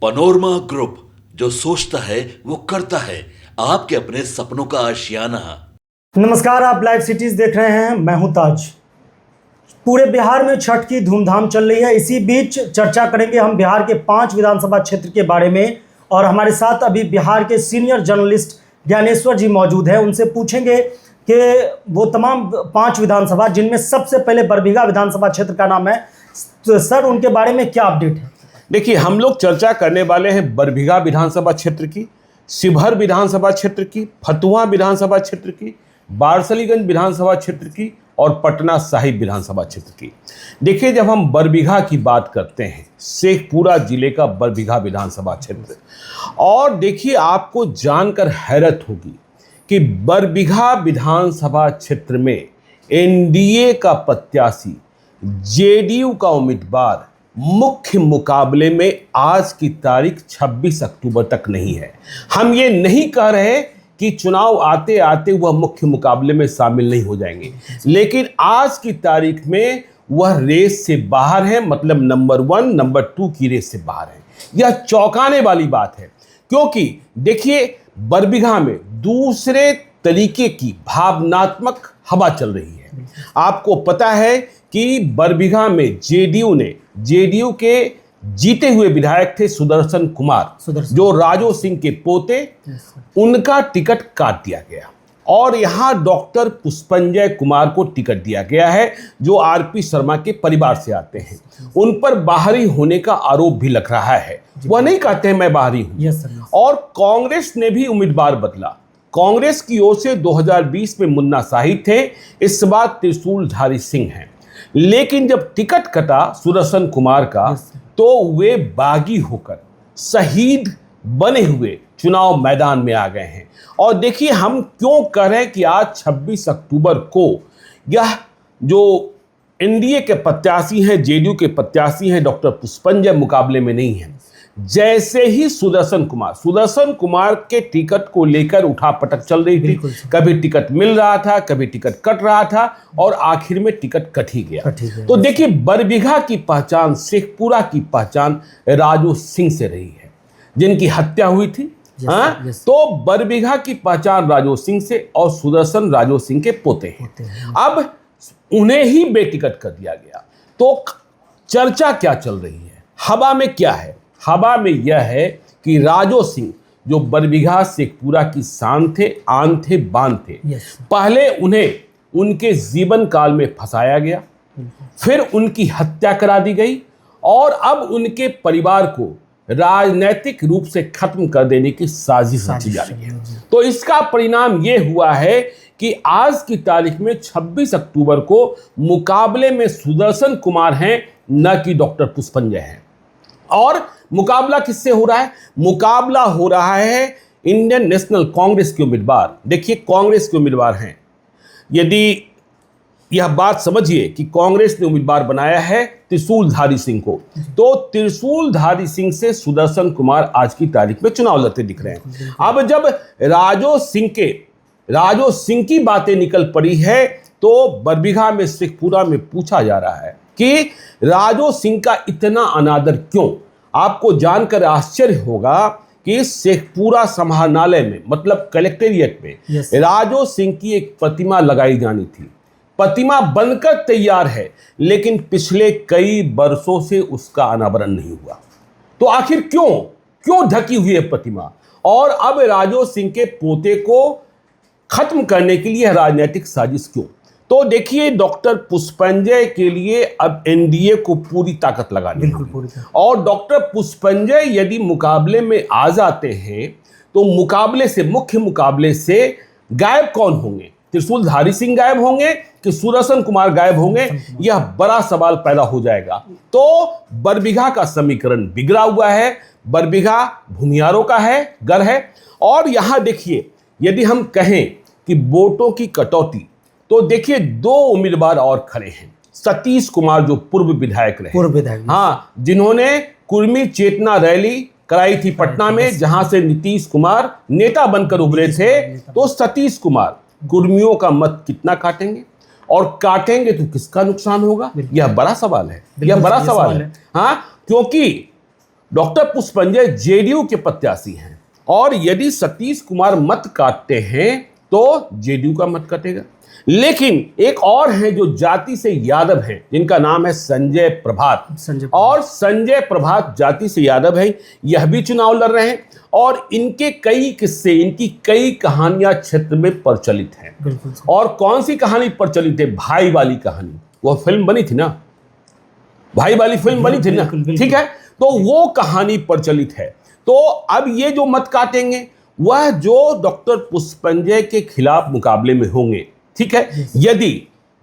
Panorama group, जो सोचता है वो करता है। आपके अपने सपनों का आशियाना। नमस्कार, आप लाइव सिटीज देख रहे हैं। मैं हूं ताज। पूरे बिहार में छठ की धूमधाम चल रही है। इसी बीच चर्चा करेंगे हम बिहार के 5 विधानसभा क्षेत्र के बारे में, और हमारे साथ अभी बिहार के सीनियर जर्नलिस्ट ज्ञानेश्वर जी मौजूद हैं। उनसे पूछेंगे कि वो तमाम 5 विधानसभा, जिनमें सबसे पहले बरबीघा विधानसभा क्षेत्र का नाम है, तो सर उनके बारे में क्या अपडेट है? देखिए, हम लोग चर्चा करने वाले हैं बरबीघा विधानसभा क्षेत्र की, शिवहर विधानसभा क्षेत्र की, फतुहा विधानसभा क्षेत्र की, बारसलीगंज विधानसभा क्षेत्र की और पटना साहिब विधानसभा क्षेत्र की। देखिए, जब हम बरबीघा की बात करते हैं, शेखपुरा जिले का बरबीघा विधानसभा क्षेत्र, और देखिए आपको जानकर हैरत होगी कि बरबीघा विधानसभा क्षेत्र में एनडीए का प्रत्याशी, जेडीयू का उम्मीदवार मुख्य मुकाबले में आज की तारीख 26 अक्टूबर तक नहीं है। हम ये नहीं कह रहे कि चुनाव आते आते वह मुख्य मुकाबले में शामिल नहीं हो जाएंगे, लेकिन आज की तारीख में वह रेस से बाहर है, मतलब नंबर 1, नंबर 2 की रेस से बाहर है। यह चौंकाने वाली बात है, क्योंकि देखिए बरबीघा में दूसरे तरीके की भावनात्मक हवा चल रही है। आपको पता है कि बरबीघा में जेडीयू के जीते हुए विधायक थे सुदर्शन कुमार, जो राजो सिंह के पोते, उनका टिकट काट दिया गया और यहां डॉक्टर पुष्पंजय कुमार को टिकट दिया गया है, जो आरपी शर्मा के परिवार से आते हैं। उन पर बाहरी होने का आरोप भी लग रहा है। वह नहीं कहते हैं मैं बाहरी हूं। और कांग्रेस ने भी उम्मीदवार बदला। कांग्रेस की ओर से 2020 में मुन्ना साहिब थे, इस बार त्रिशूलधारी सिंह हैं। लेकिन जब टिकट कटा सुदर्शन कुमार का, तो वे बागी होकर शहीद बने हुए चुनाव मैदान में आ गए हैं। और देखिए, हम क्यों कह रहे हैं कि आज 26 अक्टूबर को यह जो एनडीए के प्रत्याशी हैं, जेडीयू के प्रत्याशी हैं, डॉक्टर पुष्पंजय मुकाबले में नहीं है। जैसे ही सुदर्शन कुमार के टिकट को लेकर उठापटक चल रही थी, कभी टिकट मिल रहा था, कभी टिकट कट रहा था, और आखिर में टिकट कट ही गया। तो देखिए, बरबीघा की पहचान, शेखपुरा की पहचान राजो सिंह से रही है, जिनकी हत्या हुई थी। तो बरबीघा की पहचान राजो सिंह से, और सुदर्शन राजो सिंह के पोते हैं। अब उन्हें ही बेटिकट कर दिया गया। तो चर्चा क्या चल रही है, हवा में क्या है? हवा में यह है कि राजो सिंह, जो बरबीघा शेखपुरा की शान थे, आन थे, बान थे, पहले उन्हें उनके जीवन काल में फंसाया गया, फिर उनकी हत्या करा दी गई, और अब उनके परिवार को राजनीतिक रूप से खत्म कर देने की साजिश रची जा रही है। तो इसका परिणाम यह हुआ है कि आज की तारीख में 26 अक्टूबर को मुकाबले में सुदर्शन कुमार हैं, न कि डॉक्टर पुष्पंजय हैं। और मुकाबला किससे हो रहा है? मुकाबला हो रहा है इंडियन नेशनल कांग्रेस के उम्मीदवार। देखिए, कांग्रेस के उम्मीदवार हैं। यदि यह बात समझिए कि कांग्रेस ने उम्मीदवार बनाया है त्रिशूलधारी सिंह को, तो त्रिशूलधारी सिंह से सुदर्शन कुमार आज की तारीख में चुनाव लड़ते दिख रहे हैं। अब जब राजो सिंह की बातें निकल पड़ी है, तो बरबीघा में, शेखपुरा में पूछा जा रहा है कि राजो सिंह का इतना अनादर क्यों? आपको जानकर आश्चर्य होगा कि शेखपुरा समाहरणालय में, मतलब कलेक्टेरिएट में, राजो सिंह की एक प्रतिमा लगाई जानी थी। प्रतिमा बनकर तैयार है, लेकिन पिछले कई वर्षों से उसका अनावरण नहीं हुआ। तो आखिर क्यों ढकी हुई है प्रतिमा? और अब राजो सिंह के पोते को खत्म करने के लिए राजनीतिक साजिश क्यों? तो देखिए, डॉक्टर पुष्पंजय के लिए अब एनडीए को पूरी ताकत लगानी है। और डॉक्टर पुष्पंजय यदि मुकाबले में आ जाते हैं, तो मुख्य मुकाबले से गायब कौन होंगे? त्रिशूलधारी सिंह गायब होंगे कि सुदर्शन कुमार गायब होंगे? यह बड़ा सवाल पैदा हो जाएगा। तो बरबीघा का समीकरण बिगड़ा हुआ है। बरबीघा भूमियारों का है, घर है। और यहां देखिए, यदि हम कहें कि वोटों की कटौती, तो देखिए 2 उम्मीदवार और खड़े हैं। सतीश कुमार, जो पूर्व विधायक रहे, हाँ, जिन्होंने कुर्मी चेतना रैली कराई थी पटना में, जहां से नीतीश कुमार नेता बनकर उभरे थे। तो सतीश कुमार कुर्मियों का मत कितना काटेंगे, और काटेंगे तो किसका नुकसान होगा? यह बड़ा सवाल है। हाँ, क्योंकि डॉक्टर पुष्पंजय जेडीयू के प्रत्याशी हैं और यदि सतीश कुमार मत काटते हैं तो जेडीयू का मत कटेगा। लेकिन एक और हैं जो जाति से यादव हैं, जिनका नाम है संजय प्रभात। और संजय प्रभात जाति से यादव हैं, यह भी चुनाव लड़ रहे हैं और इनके कई किस्से, इनकी कई कहानियां क्षेत्र में प्रचलित हैं। और कौन सी कहानी प्रचलित है? भाई वाली कहानी। वो फिल्म बनी थी ना, भाई वाली फिल्म बनी थी ना, ठीक है, तो वो कहानी प्रचलित है। तो अब ये जो मत काटेंगे वह जो डॉक्टर पुष्पंजय के खिलाफ मुकाबले में होंगे, ठीक है।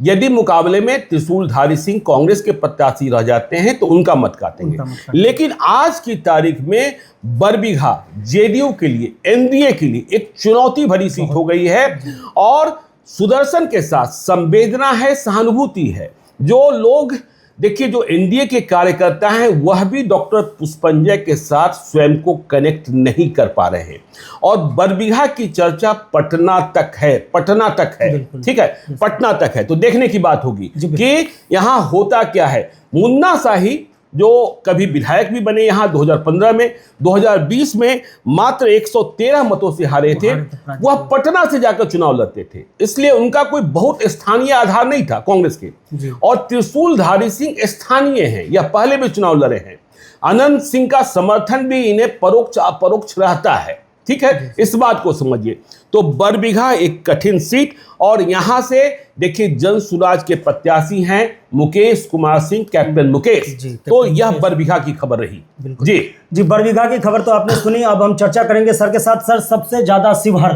यदि मुकाबले में त्रिशूलधारी सिंह कांग्रेस के प्रत्याशी रह जाते हैं तो उनका मत काटेंगे। लेकिन आज की तारीख में बरबीघा जेडीयू के लिए, एनडीए के लिए एक चुनौती भरी सीट हो गई है और सुदर्शन के साथ संवेदना है, सहानुभूति है। जो लोग देखिए, जो एनडीए के कार्यकर्ता हैं वह भी डॉक्टर पुष्पंजय के साथ स्वयं को कनेक्ट नहीं कर पा रहे हैं और बरबीघा की चर्चा पटना तक है, ठीक है, पटना तक है। तो देखने की बात होगी कि यहाँ होता क्या है। मुन्ना शाही जो कभी विधायक भी बने यहाँ 2015 में, 2020 में मात्र 113 मतों से हारे थे, वह पटना से जाकर चुनाव लड़ते थे, इसलिए उनका कोई बहुत स्थानीय आधार नहीं था कांग्रेस के। और त्रिशूलधारी सिंह स्थानीय हैं, यह पहले भी चुनाव लड़े हैं। अनंत सिंह का समर्थन भी इन्हें परोक्ष अपरोक्ष रहता है, ठीक है, इस बात को समझिए। तो बरबीघा एक कठिन सीट और यहां से देखिए जन सुराज के प्रत्याशी हैं मुकेश कुमार सिंह, कैप्टन मुकेश। तो यह बरबीघा की खबर रही। जी, बरबीघा की खबर तो आपने सुनी। अब हम चर्चा करेंगे सर के साथ। सर, सबसे ज्यादा शिवहर,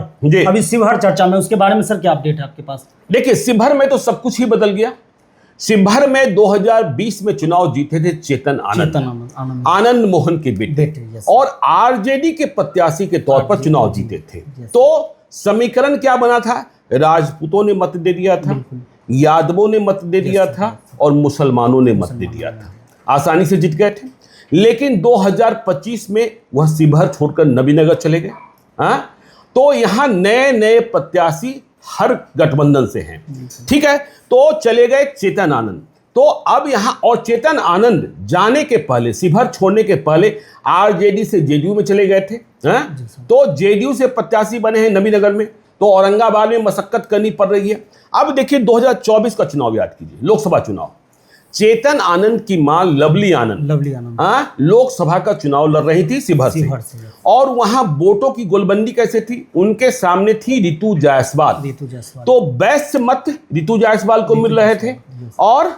अभी शिवहर चर्चा में, उसके बारे में सर क्या अपडेट है आपके पास? देखिए, शिवहर में तो सब कुछ ही बदल गया। शिवहर में 2020 में चुनाव जीते थे चेतन आनंद मोहन के बेटे और आरजेडी के प्रत्याशी के तौर पर चुनाव जीते थे। तो समीकरण क्या बना था? राजपूतों ने मत दे दिया था, यादवों ने मत दे दिया था और मुसलमानों ने मत दे दिया था। आसानी से जीत गए थे। लेकिन 2025 में वह शिवहर छोड़कर नबीनगर चले गए। तो यहाँ नए नए प्रत्याशी हर गठबंधन से हैं, ठीक है। तो चले गए चेतन आनंद। तो अब यहां, और चेतन आनंद जाने के पहले, शिवहर छोड़ने के पहले आरजेडी से जेडीयू में चले गए थे। तो जेडीयू से प्रत्याशी बने हैं नबीनगर में, तो औरंगाबाद में मशक्कत करनी पड़ रही है। अब देखिए 2024 का चुनाव याद कीजिए, लोकसभा चुनाव। चेतन आनंद की मां लवली आनंद लोकसभा का चुनाव लड़ रही थी शिवहर से। और वहां वोटों की गोलबंदी कैसे थी? उनके सामने थी रितु जायसवाल। तो वैश्य मत रितु जायसवाल को मिल रहे थे और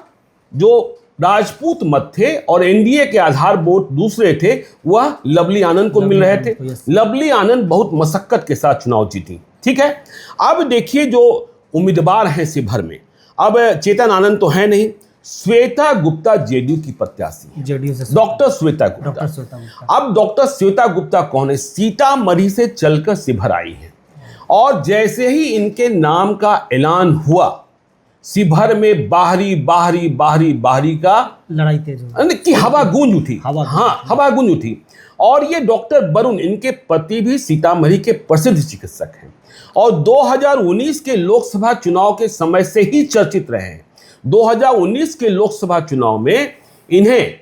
जो राजपूत मत थे और एनडीए के आधार वोट दूसरे थे, वह लवली आनंद को मिल रहे थे। लवली आनंद बहुत मशक्कत के साथ चुनाव जीती, ठीक है। अब देखिए जो उम्मीदवार हैं शिवहर में, अब चेतन आनंद तो है नहीं, श्वेता गुप्ता जेडीयू की प्रत्याशी, जेडीयू से डॉक्टर श्वेता गुप्ता। अब डॉक्टर श्वेता गुप्ता कौन है? सीतामढ़ी से चलकर शिवहर आई है और जैसे ही इनके नाम का ऐलान हुआ, शिवहर में बाहरी का लड़ाई तेज की हवा गूंज उठी। हवा गूंज उठी। और ये डॉक्टर वरुण, इनके पति भी सीतामढ़ी के प्रसिद्ध चिकित्सक हैं और 2019 के लोकसभा चुनाव के समय से ही चर्चित रहे हैं। 2019 के लोकसभा चुनाव में इन्हें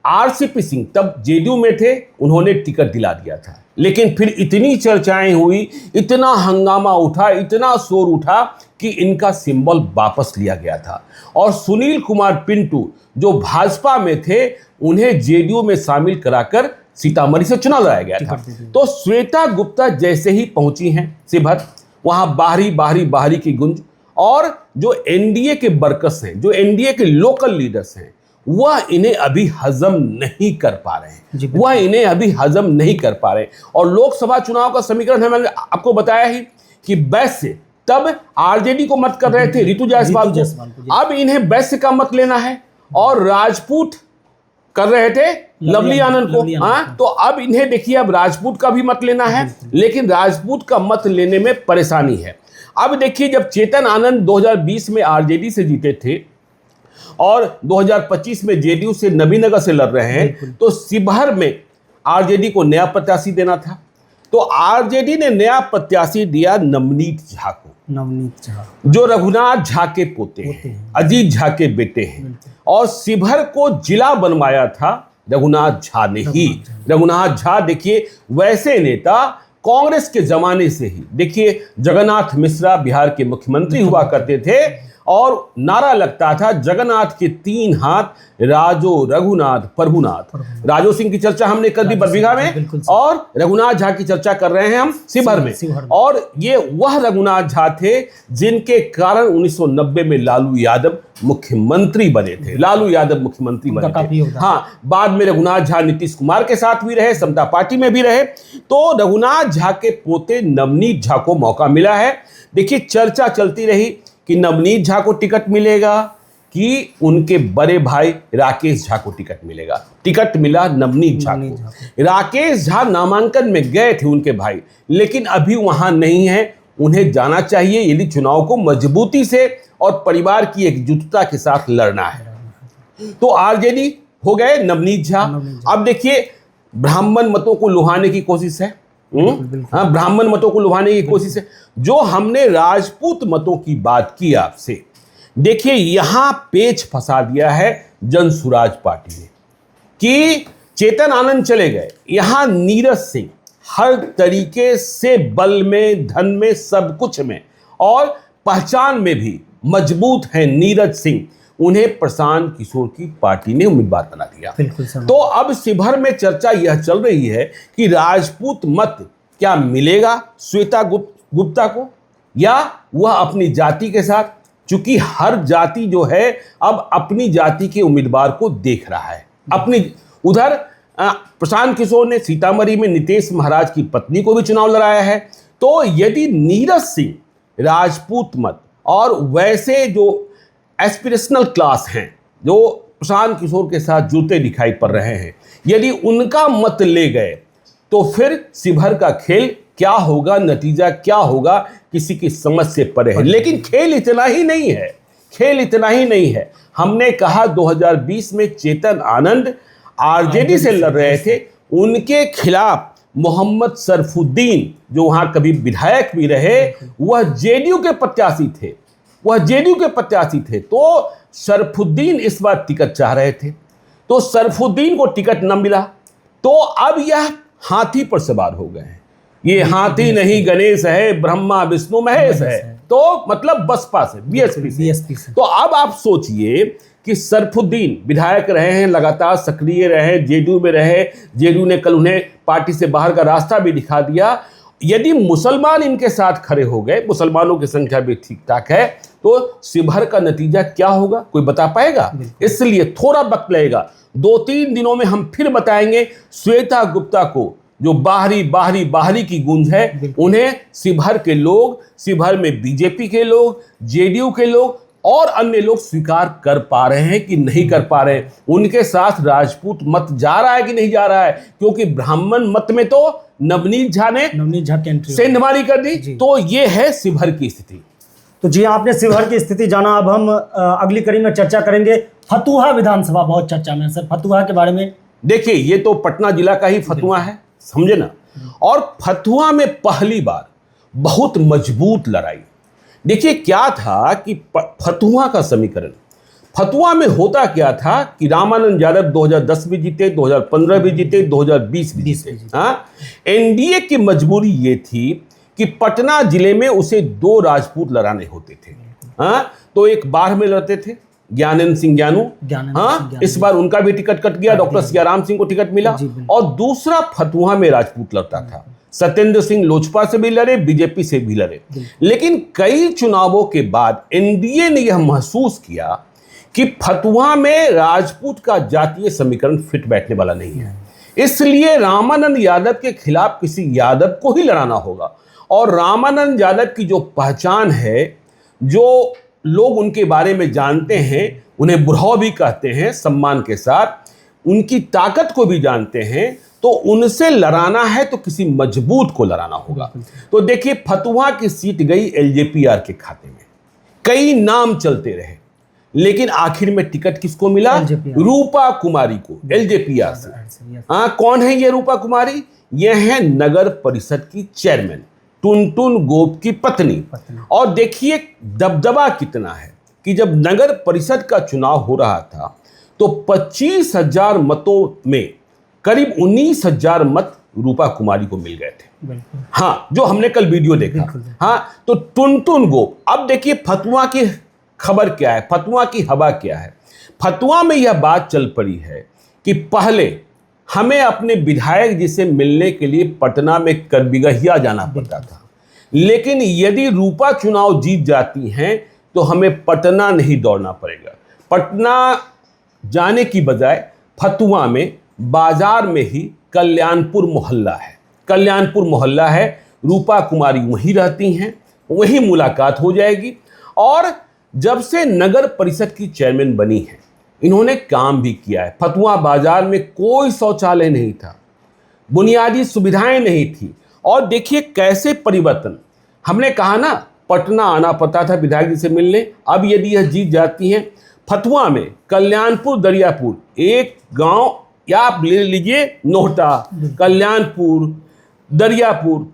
आरसीपी सिंह, तब जेडीयू में थे, उन्होंने टिकट दिला दिया था। लेकिन फिर इतनी चर्चाएं हुई, इतना हंगामा उठा, इतना शोर उठा कि इनका सिंबल वापस लिया गया था और सुनील कुमार पिंटू जो भाजपा में थे, उन्हें जेडीयू में शामिल कराकर सीतामढ़ी से चुनाव लड़ाया गया था। तो श्वेता गुप्ता जैसे ही पहुंची हैं शिवहर, वहां बाहरी की गुंज, और जो एनडीए के वर्कर्स हैं, जो एनडीए के लोकल लीडर्स हैं, वह इन्हें अभी हजम नहीं कर पा रहे हैं। और लोकसभा चुनाव का समीकरण है, मैंने आपको बताया ही कि वैश्य तब आरजेडी को मत कर रहे थे, रितु जायसवाल को। अब इन्हें वैश्य का मत लेना है और राजपूत कर रहे थे लवली आनंद को। तो अब इन्हें देखिए, अब राजपूत का भी मत लेना है, लेकिन राजपूत का मत लेने में परेशानी है। अब देखिए, जब चेतन आनंद 2020 में आरजेडी से जीते थे और 2025 में जेडीयू से नबीनगर से लड़ रहे हैं, तो शिवहर में आरजेडी को नया प्रत्याशी देना था। तो आरजेडी ने नया प्रत्याशी दिया नवनीत झा को, जो रघुनाथ झा के पोते हैं, अजीत झा के बेटे हैं। और शिवहर को जिला बनवाया था रघुनाथ झा ने ही। रघुनाथ झा देखिए वैसे नेता कांग्रेस के जमाने से ही, देखिए जगन्नाथ मिश्रा बिहार के मुख्यमंत्री हुआ करते थे और नारा लगता था जगन्नाथ के 3 हाथ, राजो रघुनाथ प्रभुनाथ। राजो सिंह की चर्चा हमने कर दी बरबीघा में और रघुनाथ झा की चर्चा कर रहे हैं हम शिवहर में। और ये वह रघुनाथ झा थे जिनके कारण 1990 में लालू यादव मुख्यमंत्री बने थे। लालू यादव मुख्यमंत्री बने थे। हाँ, बाद में रघुनाथ झा नीतीश कुमार के साथ भी रहे, समता पार्टी में भी रहे। तो रघुनाथ झा के पोते नवनीत झा को मौका मिला है। देखिए चर्चा चलती रही कि नवनीत झा को टिकट मिलेगा कि उनके बड़े भाई राकेश झा को टिकट मिलेगा। टिकट मिला नवनीत झा को। राकेश झा नामांकन में गए थे उनके भाई, लेकिन अभी वहां नहीं है। उन्हें जाना चाहिए यदि चुनाव को मजबूती से और परिवार की एकजुटता के साथ लड़ना है। तो आरजेडी हो गए नवनीत झा। अब देखिए ब्राह्मण मतों को लुभाने की कोशिश है। हाँ, ब्राह्मण मतों को लुभाने की कोशिश है। जो हमने राजपूत मतों की बात की आपसे, देखिए यहां पेच फंसा दिया है जन सुराज पार्टी ने कि चेतन आनंद चले गए, यहां नीरज सिंह हर तरीके से बल में, धन में, सब कुछ में और पहचान में भी मजबूत है नीरज सिंह। उन्हें प्रशांत किशोर की पार्टी ने उम्मीदवार बना दिया। तो अब शिवहर में चर्चा यह चल रही है कि राजपूत मत क्या मिलेगा श्वेता गुप्ता को, या वह अपनी जाति के साथ, चूंकि हर जाति जो है अब अपनी जाति के उम्मीदवार को देख रहा है। अपनी उधर प्रशांत किशोर ने सीतामढ़ी में नीतीश महाराज की पत्नी को भी चुनाव लड़ाया है। तो यदि नीरज सिंह राजपूत मत और वैसे जो एस्पिरेशनल क्लास हैं जो प्रशांत किशोर के साथ जुड़ते दिखाई पड़ रहे हैं, यदि उनका मत ले गए तो फिर शिवहर का खेल क्या होगा, नतीजा क्या होगा, किसी की समझ से परे है। लेकिन खेल इतना ही नहीं है, खेल इतना ही नहीं है। हमने कहा 2020 में चेतन आनंद आरजेडी से लड़ रहे थे, उनके खिलाफ मोहम्मद सरफुद्दीन जो वहां कभी विधायक भी रहे, वह जेडीयू के प्रत्याशी थे, वह जेडीयू के प्रत्याशी थे। तो सरफुद्दीन इस बार टिकट चाह रहे थे, तो सरफुद्दीन को टिकट न मिला। तो अब यह हाथी पर सवार हो गए हैं। ये हाथी नहीं गणेश है, ब्रह्मा विष्णु महेश है। तो मतलब बसपा से, बीएसपी से। तो अब आप सोचिए कि सरफुद्दीन विधायक रहे हैं, लगातार सक्रिय रहे, जेडीयू में रहे, जेडीयू ने कल उन्हें पार्टी से बाहर का रास्ता भी दिखा दिया। यदि मुसलमान इनके साथ खड़े हो गए, मुसलमानों की संख्या भी ठीक ठाक है, तो शिवहर का नतीजा क्या होगा कोई बता पाएगा? इसलिए थोड़ा वक्त लगेगा। 2-3 दिनों में हम फिर बताएंगे श्वेता गुप्ता को, जो बाहरी की गूंज है, उन्हें शिवहर के लोग, शिवहर में बीजेपी के लोग, जेडीयू के लोग और अन्य लोग स्वीकार कर पा रहे हैं कि नहीं कर पा रहे हैं। उनके साथ राजपूत मत जा रहा है कि नहीं जा रहा है, क्योंकि ब्राह्मण मत में तो नवनीत झा की एंट्री सेंधमारी कर दी। तो ये है शिवहर की स्थिति। तो जी आपने शिवहर की स्थिति जाना। अब हम अगली कड़ी में चर्चा करेंगे फतुहा विधानसभा, बहुत चर्चा में सर, फतुहा के बारे में। देखिए ये तो पटना जिला का ही फतुहा है, समझे ना। और फतुहा में पहली बार बहुत मजबूत लड़ाई। देखिए क्या था कि फतुहा का समीकरण, फतुहा में होता क्या था कि रामानंद यादव 2010 भी जीते, 2015 भी जीते, 2020 भी जीते। हाँ, एनडीए की मजबूरी ये थी कि पटना जिले में उसे 2 राजपूत लड़ाने होते थे। हाँ, तो एक बाढ़ में लड़ते थे ज्ञानेंद्र सिंह ज्ञानू। हाँ, इस बार उनका भी टिकट कट गया, डॉक्टर सियाराम सिंह को टिकट मिला। और दूसरा फतुहा में राजपूत लड़ता था, सत्येंद्र सिंह लोजपा से भी लड़े, बीजेपी से भी लड़े। लेकिन कई चुनावों के बाद एनडीए ने यह महसूस किया कि फतुहा में राजपूत का जातीय समीकरण फिट बैठने वाला नहीं है, इसलिए रामानंद यादव के खिलाफ किसी यादव को ही लड़ाना होगा। और रामानंद यादव की जो पहचान है, जो लोग उनके बारे में जानते हैं, उन्हें बुढ़ाऊ भी कहते हैं सम्मान के साथ, उनकी ताकत को भी जानते हैं, तो उनसे लड़ाना है तो किसी मजबूत को लड़ाना होगा। तो देखिए फतुहा की सीट गई एलजेपीआर के खाते में। कई नाम चलते रहे, लेकिन आखिर में टिकट किसको मिला? रूपा कुमारी को, एलजेपीआर से। हाँ, कौन है ये रूपा कुमारी? ये है नगर परिषद की चेयरमैन, टुनटुन गोप की पत्नी। और देखिए दबदबा कितना है कि जब नगर परिषद का चुनाव हो रहा था तो 25,000 मतों में करीब 19,000 मत रूपा कुमारी को मिल गए थे। बिल्कुल। हाँ, जो हमने कल वीडियो देखा। बिल्कुल। हाँ, तो टुनटुन गोप, अब देखिए फतुआ की खबर क्या है, फतुआ की हवा क्या है। फतुआ में यह बात चल पड़ी है कि पहले हमें अपने विधायक जी से मिलने के लिए पटना में करबिगहिया जाना पड़ता था, लेकिन यदि रूपा चुनाव जीत जाती हैं तो हमें पटना नहीं दौड़ना पड़ेगा। पटना जाने की बजाय फतुआ में बाजार में ही कल्याणपुर मोहल्ला है, कल्याणपुर मोहल्ला है, रूपा कुमारी वहीं रहती हैं, वहीं मुलाकात हो जाएगी। और जब से नगर परिषद की चेयरमैन बनी है, इन्होंने काम भी किया है। फतुआ बाजार में कोई शौचालय नहीं था, बुनियादी सुविधाएं नहीं थी, और देखिए कैसे परिवर्तन। हमने कहा ना, पटना आना पड़ता था विधायक जी से मिलने, अब यदि यह जीत जाती हैं, फतुआ में कल्याणपुर दरियापुर एक गांव, या आप ले लीजिए नोहटा, कल्याणपुर, दरियापुर,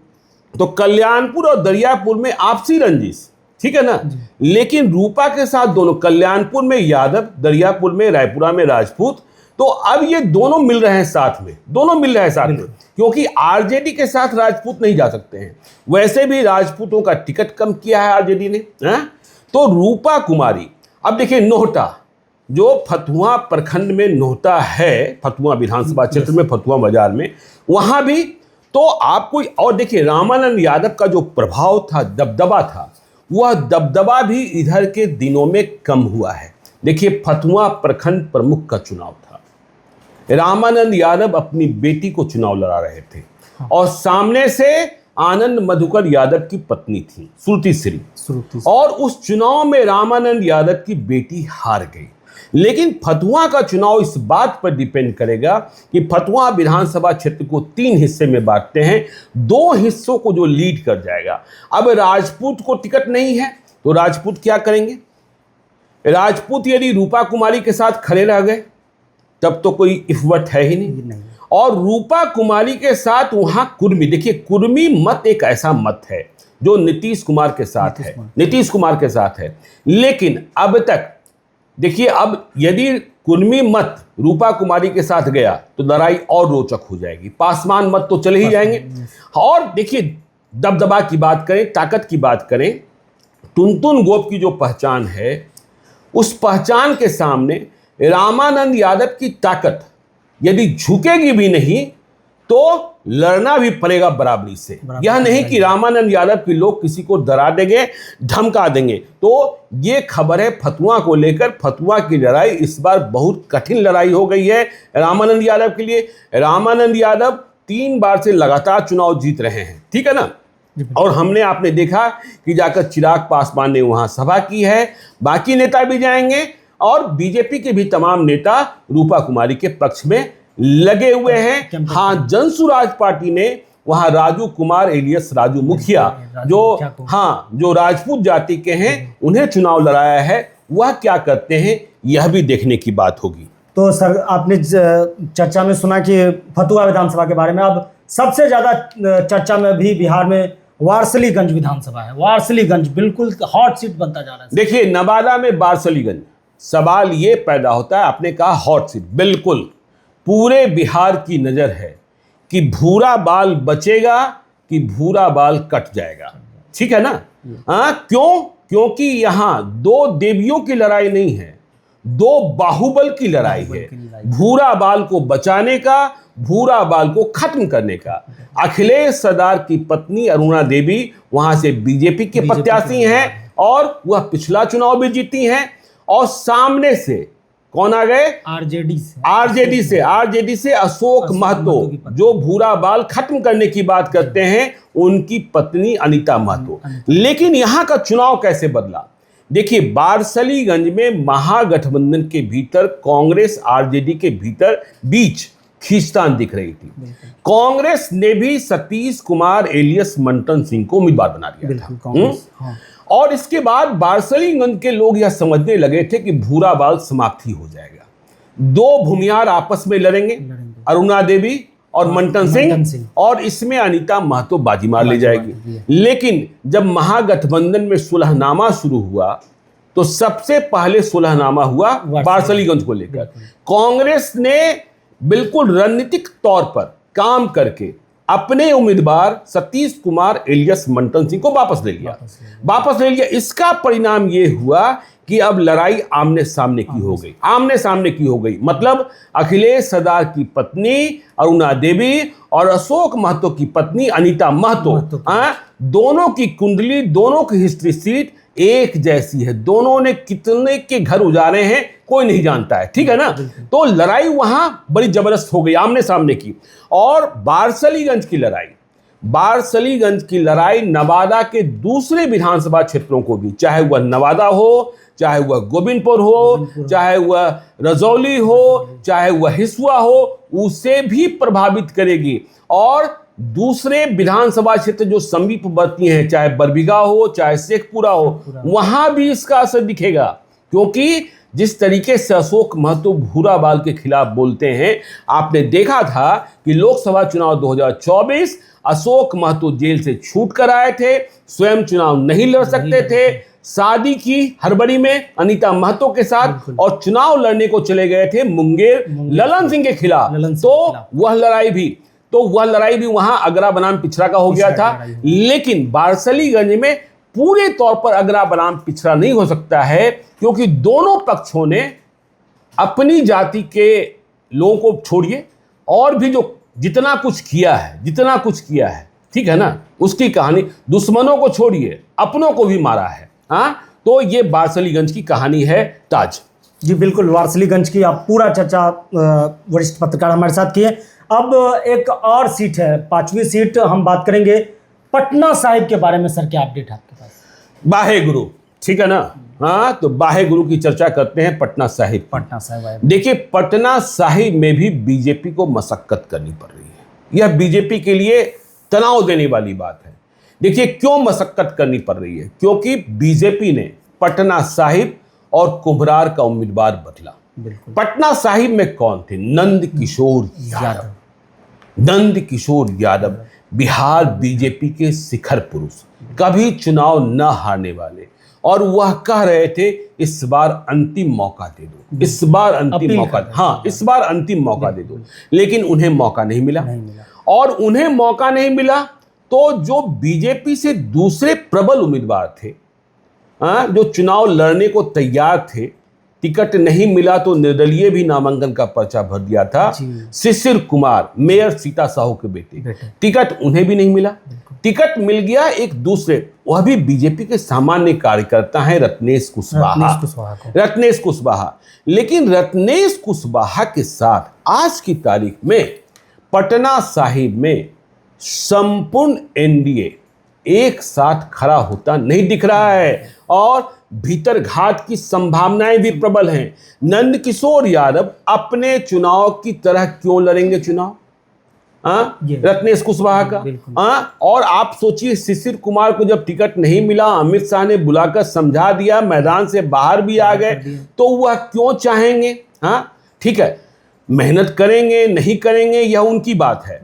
तो कल्याणपुर और दरियापुर में आपसी रंजिश, ठीक है ना। लेकिन रूपा के साथ दोनों, कल्याणपुर में यादव, दरियापुर में, रायपुरा में राजपूत, तो अब ये दोनों मिल रहे हैं साथ में, दोनों मिल रहे हैं साथ में, क्योंकि आरजेडी के साथ राजपूत नहीं जा सकते हैं। वैसे भी राजपूतों का टिकट कम किया है आरजेडी ने, हैं? तो रूपा कुमारी, अब देखिए नोहटा, जो फतुआ प्रखंड में नोहटा है, फतुआ विधानसभा क्षेत्र में, फतुआ बाजार में, वहां भी तो आपको, और देखिए रामानंद यादव का जो प्रभाव था, दबदबा था, वह दबदबा भी इधर के दिनों में कम हुआ है। देखिए फतुआ प्रखंड प्रमुख का चुनाव था, रामानंद यादव अपनी बेटी को चुनाव लड़ा रहे थे, और सामने से आनंद मधुकर यादव की पत्नी थी श्रुति श्री, और उस चुनाव में रामानंद यादव की बेटी हार गई। लेकिन फतुआ का चुनाव इस बात पर डिपेंड करेगा कि फतुआ विधानसभा क्षेत्र को 3 हिस्से में बांटते हैं, 2 हिस्सों को जो लीड कर जाएगा। अब राजपूत को टिकट नहीं है तो राजपूत क्या करेंगे? राजपूत यदि रूपा कुमारी के साथ खड़े रह गए तब तो कोई इफवट है ही नहीं। और रूपा कुमारी के साथ वहां कुर्मी, देखिए कुर्मी मत एक ऐसा मत है जो नीतीश कुमार के साथ है, नीतीश कुमार के साथ है। लेकिन अब तक देखिए, अब यदि कुर्मी मत रूपा कुमारी के साथ गया तो लड़ाई और रोचक हो जाएगी, पासवान मत तो चले ही जाएंगे। और देखिए दबदबा की बात करें, ताकत की बात करें, टुनटुन गोप की जो पहचान है, उस पहचान के सामने रामानंद यादव की ताकत यदि झुकेगी भी नहीं तो लड़ना भी पड़ेगा बराबरी से। यह नहीं कि रामानंद यादव के लोग किसी को डरा देंगे, धमका देंगे। तो ये खबर है फतुआ को लेकर, फतुआ की लड़ाई इस बार बहुत कठिन लड़ाई हो गई है रामानंद यादव के लिए। रामानंद यादव 3 बार से लगातार चुनाव जीत रहे हैं, ठीक है ना। और हमने आपने देखा कि जाकर चिराग पासवान ने वहां सभा की है, बाकी नेता भी जाएंगे, और बीजेपी के भी तमाम नेता रूपा कुमारी के पक्ष में लगे हुए हैं। हाँ, जनसुराज पार्टी ने वहां राजू कुमार एलियस राजू मुखिया, जो राजपूत जाति के हैं, उन्हें चुनाव लड़ाया है। वह क्या करते हैं यह भी देखने की बात होगी। तो सर, आपने चर्चा में सुना कि फतुआ विधानसभा के बारे में, अब सबसे ज्यादा चर्चा में भी बिहार में वारसलीगंज विधानसभा है। वारसलीगंज बिल्कुल हॉट सीट बनता जा रहा है। देखिए नवादा में वारसलीगंज, सवाल ये पैदा होता है, आपने कहा हॉट सीट, बिल्कुल पूरे बिहार की नजर है कि भूरा बाल बचेगा कि भूरा बाल कट जाएगा, ठीक है ना। क्यों? क्योंकि यहां 2 देवियों की लड़ाई नहीं है, 2 बाहुबल की लड़ाई है। भूरा बाल को बचाने का, भूरा बाल को खत्म करने का। अखिलेश सरदार की पत्नी अरुणा देवी वहां से बीजेपी के प्रत्याशी हैं, और वह पिछला चुनाव भी जीती हैं। और सामने से कौन आ गए? आरजेडी से अशोक महतो, जो भूरा बाल खत्म करने की बात करते हैं, उनकी पत्नी अनीता महतो। लेकिन यहां का चुनाव कैसे बदला? देखिए वारसलीगंज में महागठबंधन के भीतर, कांग्रेस आरजेडी के भीतर बीच खींचतान दिख रही थी। कांग्रेस ने भी सतीश कुमार एलियस मंटन सिंह को उम्मीदवार बना दिया था। और इसके बाद वारसलीगंज के लोग यह समझने लगे थे कि भूरा बाल समाप्त ही हो जाएगा। 2 भूमियार आपस में लड़ेंगे, अरुणा देवी और मंटन सिंह, और इसमें अनीता महतो बाजी मार ले जाएगी। लेकिन जब महागठबंधन में सुलहनामा शुरू हुआ तो सबसे पहले सुलहनामा हुआ बारसलीगंज को लेकर। कांग्रेस ने बिल्कुल रणनीतिक तौर पर काम करके अपने उम्मीदवार सतीश कुमार एलियस मंटन सिंह को वापस ले लिया। इसका परिणाम यह हुआ कि अब लड़ाई आमने सामने की हो गई। मतलब अखिलेश सरदार की पत्नी अरुणा देवी और अशोक महतो की पत्नी अनीता महतो, दोनों की कुंडली, दोनों की हिस्ट्री सीट एक जैसी है। दोनों ने कितने के घर उजारे हैं कोई नहीं जानता है, ठीक है ना। तो लड़ाई वहां बड़ी जबरदस्त हो गई आमने सामने की। और बारसलीगंज की लड़ाई नवादा के दूसरे विधानसभा क्षेत्रों को भी, चाहे वह नवादा हो, चाहे वह गोविंदपुर हो, चाहे वह रजौली हो, चाहे वह हिसुआ हो, उसे भी प्रभावित करेगी। और दूसरे विधानसभा क्षेत्र जो समीपवर्ती हैं, चाहे बरबीघा हो, चाहे शेखपुरा हो, वहां भी इसका असर दिखेगा। क्योंकि जिस तरीके से अशोक महतो भूरा बाल के खिलाफ बोलते हैं, आपने देखा था कि लोकसभा चुनाव 2024 अशोक महतो जेल से छूट कर आए थे, स्वयं चुनाव नहीं लड़ सकते थे, शादी की हड़बड़ी में अनीता महतो के साथ, और चुनाव लड़ने को चले गए थे मुंगेर ललन सिंह के खिलाफ। तो वह लड़ाई भी वहां अगरा बनाम पिछड़ा का हो गया था। लेकिन बारसलीगंज में पूरे तौर पर अगरा बनाम पिछड़ा नहीं हो सकता है, क्योंकि दोनों पक्षों ने अपनी जाति के लोगों को छोड़िए और भी जो जितना कुछ किया है, ठीक है ना, उसकी कहानी, दुश्मनों को छोड़िए अपनों को भी मारा है। तो ये बारसलीगंज की कहानी है ताज जी। बिल्कुल, बारसलीगंज की आप पूरा चर्चा वरिष्ठ पत्रकार हमारे साथ किए। अब एक और सीट है, 5वीं सीट, हम बात करेंगे पटना साहिब के बारे में। सर, क्या अपडेट है आपके पास? बाहे गुरु, ठीक है ना। तो बाहे गुरु की चर्चा करते हैं। पटना साहिब देखिए, पटना साहिब में भी बीजेपी को मशक्कत करनी पड़ रही है। यह बीजेपी के लिए तनाव देने वाली बात है। देखिए क्यों मशक्कत करनी पड़ रही है, क्योंकि बीजेपी ने पटना साहिब और कुम्भरार का उम्मीदवार बदला। पटना साहिब में कौन थे? नंद किशोर यादव, बिहार बीजेपी के शिखर पुरुष, कभी चुनाव न हारने वाले, और वह कह रहे थे इस बार अंतिम मौका दे दो, इस बार अंतिम मौका दे दो। लेकिन उन्हें मौका नहीं मिला। और उन्हें मौका नहीं मिला तो जो बीजेपी से दूसरे प्रबल उम्मीदवार थे, जो चुनाव लड़ने को तैयार थे, टिकट नहीं मिला तो निर्दलीय भी नामांकन का पर्चा भर दिया था। शिशिर कुमार, मेयर सीता साहू के बेटे, टिकट उन्हें भी नहीं मिला। टिकट मिल गया एक दूसरे, वह भी बीजेपी के सामान्य कार्यकर्ता हैं, रत्नेश कुशवाहा। लेकिन रत्नेश कुशवाहा के साथ आज की तारीख में पटना साहिब में संपूर्ण एनडीए एक साथ खड़ा होता नहीं दिख रहा है, और भीतर घात की संभावनाएं भी प्रबल हैं। नंद किशोर यादव अपने चुनाव की तरह क्यों लड़ेंगे चुनाव, रत्नेश कुशवाहा का? और आप सोचिए, शिशिर कुमार को जब टिकट नहीं मिला, अमित शाह ने बुलाकर समझा दिया, मैदान से बाहर भी आ गए, तो वह क्यों चाहेंगे? ठीक है, मेहनत करेंगे नहीं करेंगे यह उनकी बात है।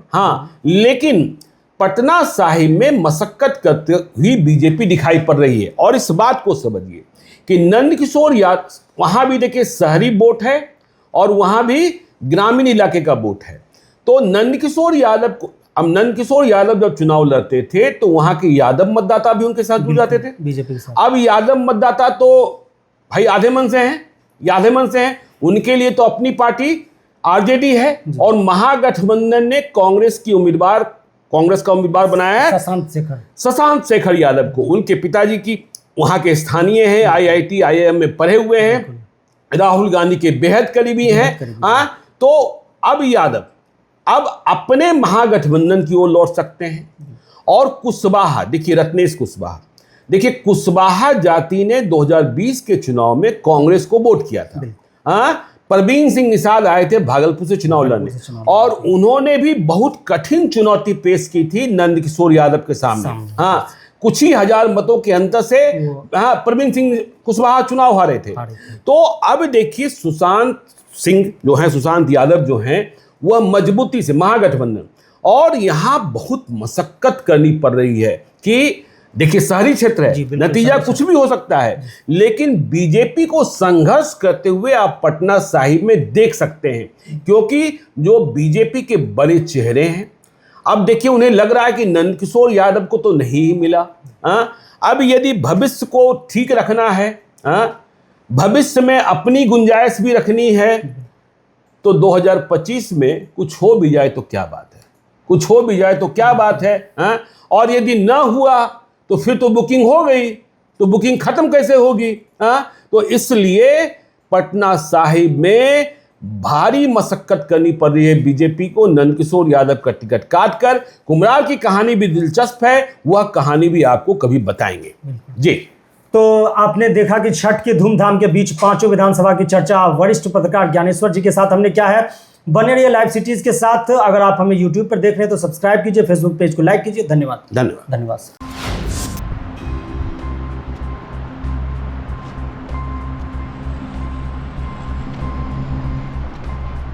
लेकिन पटना साहिब में मशक्कत करते हुई बीजेपी दिखाई पड़ रही है। और इस बात को समझिए कि नंद किशोर यादव, वहां भी देखिए शहरी वोट है और वहां भी ग्रामीण इलाके का वोट है। तो नंद किशोर यादव जब चुनाव लड़ते थे तो वहां के यादव मतदाता भी उनके साथ जुड़ जाते थे बीजेपी के साथ। अब यादव मतदाता तो भाई आधे मन से हैं, उनके लिए तो अपनी पार्टी आरजेडी है, और महागठबंधन ने कांग्रेस का उम्मीदवार बनाया है शशांक शेखर यादव को। उनके पिताजी की वहां के स्थानीय हैं, IIT IIM में पढ़े हुए हैं, राहुल गांधी के बेहद करीबी हैं। तो अब यादव अपने महागठबंधन की ओर लौट सकते हैं। और कुशवाहा, देखिए रत्नेश कुशवाहा, देखिए कुशवाहा जाति ने 2020 के चुनाव में कांग्रेस को वोट किया था। परवीन सिंह निषाद आए थे भागलपुर से चुनाव लड़ने, और उन्होंने भी बहुत कठिन चुनौती पेश की थी नंद किशोर यादव के सामने। कुछ ही हजार मतों के अंतर से परवीन सिंह कुशवाहा चुनाव हारे थे। तो अब देखिए सुशांत यादव जो हैं वह मजबूती से महागठबंधन, और यहां बहुत मशक्कत करनी पड़ रही है कि देखिए शहरी क्षेत्र जी, है, बिल्कुल, नतीजा शहरी कुछ भी हो सकता है, लेकिन बीजेपी को संघर्ष करते हुए आप पटना साहिब में देख सकते हैं, क्योंकि जो बीजेपी के बड़े चेहरे हैं, अब देखिए उन्हें लग रहा है कि नंदकिशोर यादव को तो नहीं ही मिला। अब यदि भविष्य को ठीक रखना है, भविष्य में अपनी गुंजाइश भी रखनी है, तो 2025 में कुछ हो भी जाए तो क्या बात है, कुछ हो भी जाए तो क्या बात है। और यदि ना हुआ तो फिर तो बुकिंग हो गई, तो बुकिंग खत्म कैसे होगी। तो इसलिए पटना साहिब में भारी मशक्कत करनी पड़ रही है बीजेपी को नंदकिशोर यादव का टिकट काटकर। कुमरार की कहानी भी दिलचस्प है, वह कहानी भी आपको कभी बताएंगे जी। तो आपने देखा कि छठ के धूमधाम के बीच पांचों विधानसभा की चर्चा वरिष्ठ पत्रकार ज्ञानेश्वर जी के साथ हमने क्या है। बने रहिए लाइव सिटीज के साथ। अगर आप हमें यूट्यूब पर देख रहे हैं तो सब्सक्राइब कीजिए, फेसबुक पेज को लाइक कीजिए। धन्यवाद। धन्यवाद। धन्यवाद।